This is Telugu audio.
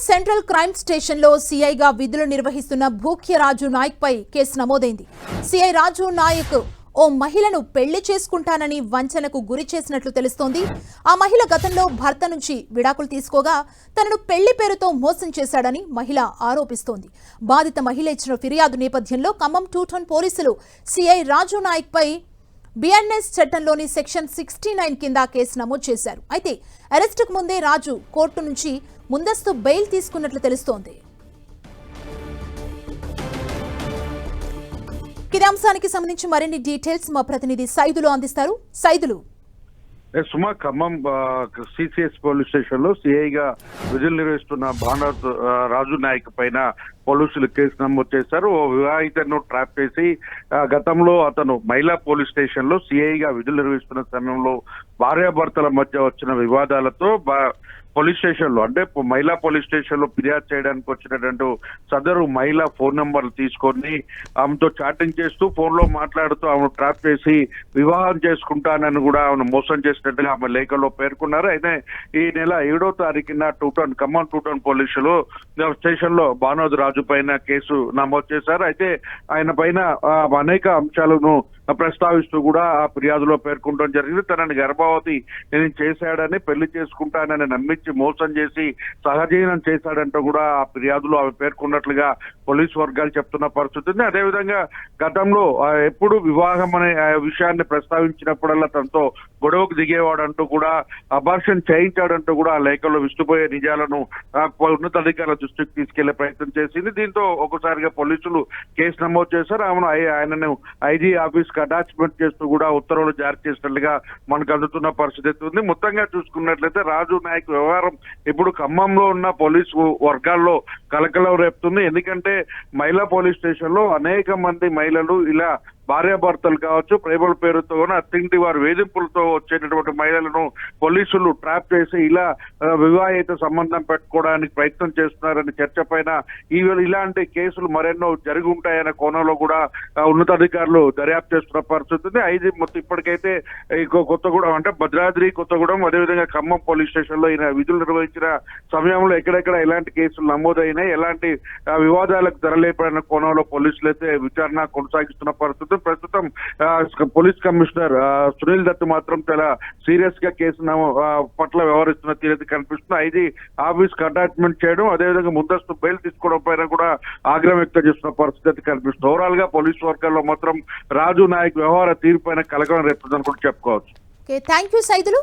సెంట్రల్ క్రైమ్ స్టేషన్లో సీఐగా విధులు నిర్వహిస్తున్న భూఖ్యరాజు నాయక్ పై కేసు నమోదైంది. సీఐ రాజు నాయక్ ఓ మహిళను పెళ్లి చేసుకుంటానని వంచనకు గురి చేసినట్లు తెలుస్తోంది. ఆ మహిళ గతంలో భర్త నుంచి విడాకులు తీసుకోగా తనను పెళ్లి పేరుతో మోసం చేశాడని మహిళ ఆరోపిస్తోంది. బాధిత మహిళ ఇచ్చిన ఫిర్యాదు నేపథ్యంలో ఖమ్మం 2 టౌన్ పోలీసులు సీఐ రాజు నాయక్ పై బిఎన్ఎస్ చట్టంలోని సెక్షన్ 69 కింద కేసు నమోదు చేశారు. అయితే అరెస్టుకు ముందే రాజు కోర్టు నుంచి ముందస్తు బెయిల్ తీసుకున్నట్లు తెలుస్తోంది. ఇదే అంశానికి సంబంధించి మరిన్ని డీటెయిల్స్ మా ప్రతినిధి సైదులు అందిస్తారు. సైదులు, సుమా ఖమ్మం సిసిఎస్ పోలీస్ స్టేషన్ లో సిఐగా విధులు నిర్వహిస్తున్న భానురాజ్ రాజు నాయక్ పైన పోలీసులు కేసు నమోదు చేశారు. ఓ వివాహితను ట్రాప్ చేసి గతంలో అతను మహిళా పోలీస్ స్టేషన్ లో సిఐగా విధులు నిర్వహిస్తున్న సమయంలో భార్యాభర్తల మధ్య వచ్చిన వివాదాలతో పోలీస్ స్టేషన్ లో అంటే మహిళా పోలీస్ స్టేషన్ లో ఫిర్యాదు చేయడానికి వచ్చినటువంటి సదరు మహిళా ఫోన్ నంబర్లు తీసుకొని ఆమెతో చాటింగ్ చేస్తూ ఫోన్ లో మాట్లాడుతూ ఆమెను ట్రాప్ చేసి వివాహం చేసుకుంటానని కూడా ఆమెను మోసం చేసినట్టుగా ఆమె లేఖలో పేర్కొన్నారు. అయితే ఈ నెల 7వ తారీఖున ఖమ్మం 2 టౌన్ పోలీసులు స్టేషన్ లో భానురాజ్ రాజు పైన కేసు నమోదు చేశారు. అయితే ఆయన పైన అనేక అంశాలను ప్రస్తావిస్తూ కూడా ఆ ఫిర్యాదులో పేర్కొనడం జరిగింది. తనని గర్భవతి నేను చేశాడని, పెళ్లి చేసుకుంటానని నమ్మించి మోసం చేసి సహజీవనం చేశాడంటూ కూడా ఆ ఫిర్యాదులో ఆమె పేర్కొన్నట్లుగా పోలీసు వర్గాలు చెప్తున్న పరిస్థితి ఉంది. అదేవిధంగా గతంలో ఎప్పుడు వివాహం అనే విషయాన్ని ప్రస్తావించినప్పుడల్లా తనతో గొడవకు దిగేవాడంటూ కూడా అబార్షన్ చేయించాడంటూ కూడా ఆ లేఖలో విస్తుపోయే నిజాలను ఉన్నతాధికారుల దృష్టికి తీసుకెళ్లే ప్రయత్నం చేసింది. దీంతో ఒకసారిగా పోలీసులు కేసు నమోదు చేశారు. ఆయనను ఐజీ ఆఫీస్ కి అటాచ్మెంట్ చేస్తూ కూడా ఉత్తర్వులు జారీ చేసినట్లుగా మనకు అందుతున్న పరిస్థితి ఉంది. మొత్తంగా చూసుకున్నట్లయితే రాజు నాయక్ వ్యవహారం ఇప్పుడు ఖమ్మంలో ఉన్న పోలీసు వర్గాల్లో కలకలం రేపుతుంది. ఎందుకంటే మహిళా పోలీస్ స్టేషన్ లో అనేక మంది మహిళలు ఇలా భార్యాభర్తలు కావచ్చు, ప్రేమల పేరుతో అత్తింటి వారి వేధింపులతో వచ్చేటటువంటి మహిళలను పోలీసులు ట్రాప్ చేసి ఇలా వివాహిత సంబంధం పెట్టుకోవడానికి ప్రయత్నం చేస్తున్నారని చర్చ పైన ఇలాంటి కేసులు మరెన్నో జరిగి ఉంటాయనే కోణంలో కూడా ఉన్నతాధికారులు దర్యాప్తు చేస్తున్న పరిస్థితి ఉంది. మొత్తం ఇప్పటికైతే కొత్తగూడెం అంటే భద్రాద్రి, కొత్తగూడెం, అదేవిధంగా ఖమ్మం పోలీస్ స్టేషన్ లో ఈయన విధులు నిర్వహించిన సమయంలో ఎక్కడెక్కడ ఎలాంటి కేసులు నమోదైనాయి, ఎలాంటి వివాదాలకు తెరలేపడిన కోణంలో పోలీసులు అయితే విచారణ కొనసాగిస్తున్న పరిస్థితి. ప్రస్తుతం పోలీస్ కమిషనర్ సునీల్ దత్ మాత్రం చాలా సీరియస్ గా కేసు పట్ల వ్యవహరిస్తున్న తీరైతే కనిపిస్తుంది. ఐజీ ఆఫీస్ కి అటాచ్మెంట్ చేయడం, అదేవిధంగా ముందస్తు బెయిల్ తీసుకోవడం పైన కూడా ఆగ్రహం వ్యక్తం చేస్తున్న పరిస్థితి కనిపిస్తుంది. ఓవరాల్ గా పోలీసు వర్గాల్లో మాత్రం రాజు నాయక్ వ్యవహార తీరు పైన కలకలం రేపుతుందని కూడా చెప్పుకోవచ్చు. Thank you Saidulu.